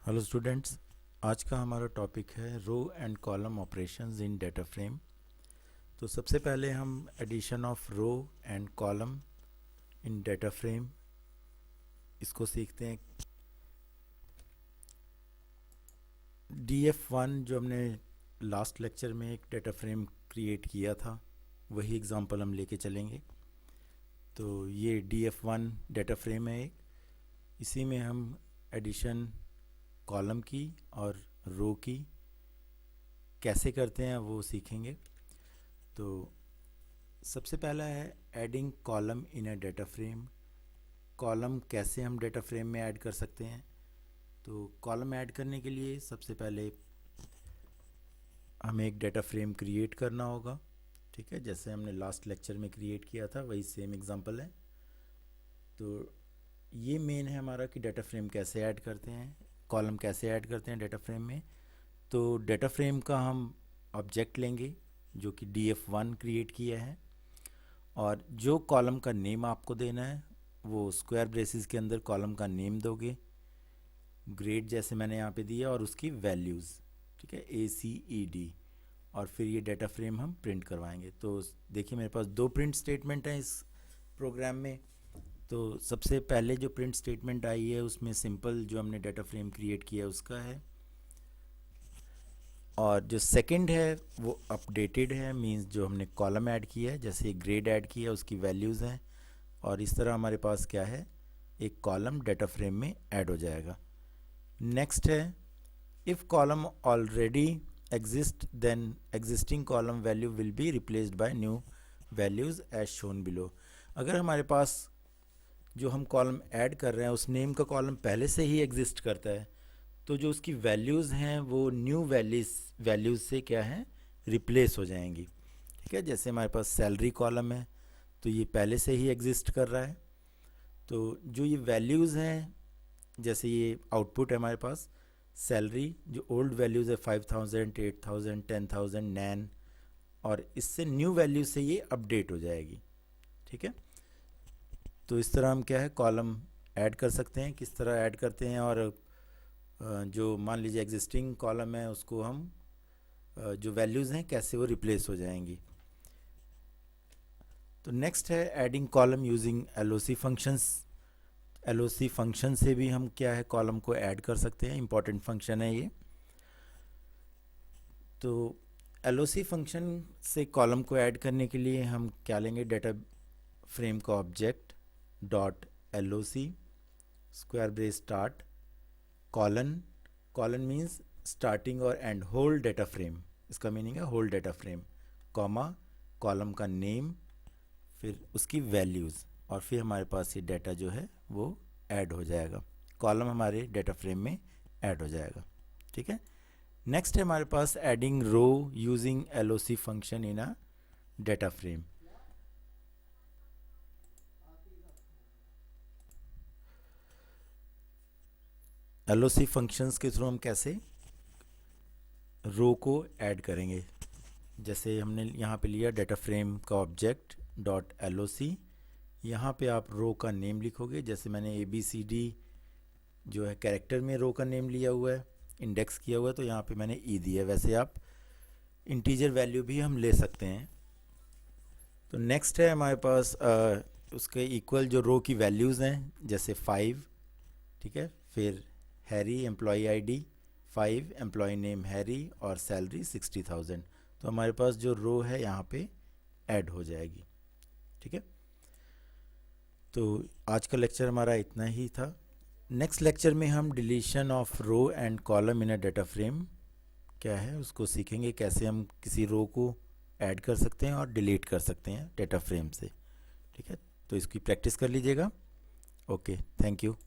Hello students, आज का हमारा टॉपिक है row and column operations in data frame. तो सबसे पहले हम addition of row and column in data frame इसको सीखते हैं। DF1 जो हमने लास्ट लेक्चर में एक डेटा फ्रेम क्रिएट किया था, वही एग्जांपल हम लेके चलेंगे। तो ये DF1 डेटा फ्रेम है एक, इसी में हम एडिशन कॉलम की और रो की कैसे करते हैं वो सीखेंगे। तो सबसे पहला है adding column in a data frame. Column कैसे हम डेटा फ्रेम में ऐड कर सकते हैं। तो कॉलम ऐड करने के लिए सबसे पहले हमें एक डेटा फ्रेम क्रिएट करना होगा, ठीक है, जैसे हमने लास्ट लेक्चर में क्रिएट किया था वही सेम एग्जांपल है। तो ये मेन है हमारा कि डेटा फ्रेम कैसे ऐड करते हैं, कॉलम कैसे ऐड करते हैं डेटा फ्रेम में। तो डेटा फ्रेम का हम ऑब्जेक्ट लेंगे जो कि DF1 क्रिएट किया है, और जो कॉलम का नेम आपको देना है वो स्क्वायर ब्रेसेस के अंदर कॉलम का नेम दोगे, ग्रेड जैसे मैंने यहाँ पे दिया, और उसकी वैल्यूज़, ठीक है, ACED, और फिर ये डेटा फ्रेम हम प्रिंट करवाएंगे। तो देखिए मेरे पास दो प्रिंट स्टेटमेंट हैं इस प्रोग्राम में। तो सबसे पहले जो प्रिंट स्टेटमेंट आई है उसमें सिंपल जो हमने डेटा फ्रेम क्रिएट किया है उसका है, और जो सेकंड है वो अपडेटेड है, मींस जो हमने कॉलम ऐड किया है, जैसे ग्रेड ऐड किया उसकी वैल्यूज़ हैं, और इस तरह हमारे पास क्या है, एक कॉलम डेटा फ्रेम में ऐड हो जाएगा। नेक्स्ट है if column already exist then existing column value will be replaced by new values as shown below. अगर हमारे पास जो हम कॉलम ऐड कर रहे हैं उस नेम का कॉलम पहले से ही एग्जिस्ट करता है, तो जो उसकी वैल्यूज़ हैं वो न्यू वैल्यूज़ से क्या है, रिप्लेस हो जाएंगी, ठीक है। जैसे हमारे पास सैलरी कॉलम है तो ये पहले से ही एग्जिस्ट कर रहा है, तो जो ये वैल्यूज़ हैं, जैसे ये आउटपुट है हमारे पास सैलरी, जो ओल्ड वैल्यूज़ है 5000, 8000, 10000, नैन, और इससे न्यू वैल्यू से ये अपडेट हो जाएगी, ठीक है। तो इस तरह हम क्या है कॉलम ऐड कर सकते हैं, किस तरह ऐड करते हैं, और जो मान लीजिए एग्जिस्टिंग कॉलम है उसको हम जो वैल्यूज़ हैं कैसे वो रिप्लेस हो जाएंगी। तो नेक्स्ट है adding column using LOC functions. LOC function से भी हम क्या है कॉलम को ऐड कर सकते हैं, इंपॉर्टेंट फंक्शन है ये। तो LOC फंक्शन से कॉलम को ऐड करने के लिए हम क्या लेंगे, डेटा फ्रेम का object dot LOC square brace start colon means starting और एंड, होल डेटा फ्रेम, इसका मीनिंग है whole data frame, comma column का नेम, फिर उसकी वैल्यूज़, और फिर हमारे पास ये डेटा जो है वो ऐड हो जाएगा, कॉलम हमारे डेटा फ्रेम में ऐड हो जाएगा, ठीक है। नेक्स्ट है हमारे पास adding row using LOC function in a data frame. LOC functions के थ्रू हम कैसे रो को ऐड करेंगे, जैसे हमने यहाँ पे लिया डेटा फ्रेम का ऑब्जेक्ट डॉट LOC, यहाँ पे आप रो का नेम लिखोगे, जैसे मैंने ABCD जो है कैरेक्टर में रो का नेम लिया हुआ है, इंडेक्स किया हुआ है, तो यहाँ पे मैंने E दिया है। वैसे आप इंटीजर वैल्यू भी हम ले सकते हैं। तो नेक्स्ट है हमारे पास उसके इक्वल जो रो की वैल्यूज़ हैं, जैसे 5, ठीक है, फिर Harry employee ID 5, employee name Harry, और सैलरी 60,000। तो हमारे पास जो रो है यहाँ पे ऐड हो जाएगी, ठीक है। तो आज का लेक्चर हमारा इतना ही था। नेक्स्ट लेक्चर में हम deletion of row and column in a data frame क्या है उसको सीखेंगे, कैसे हम किसी रो को ऐड कर सकते हैं और डिलीट कर सकते हैं डेटा फ्रेम से, ठीक है। तो इसकी प्रैक्टिस कर लीजिएगा। Okay, thank you.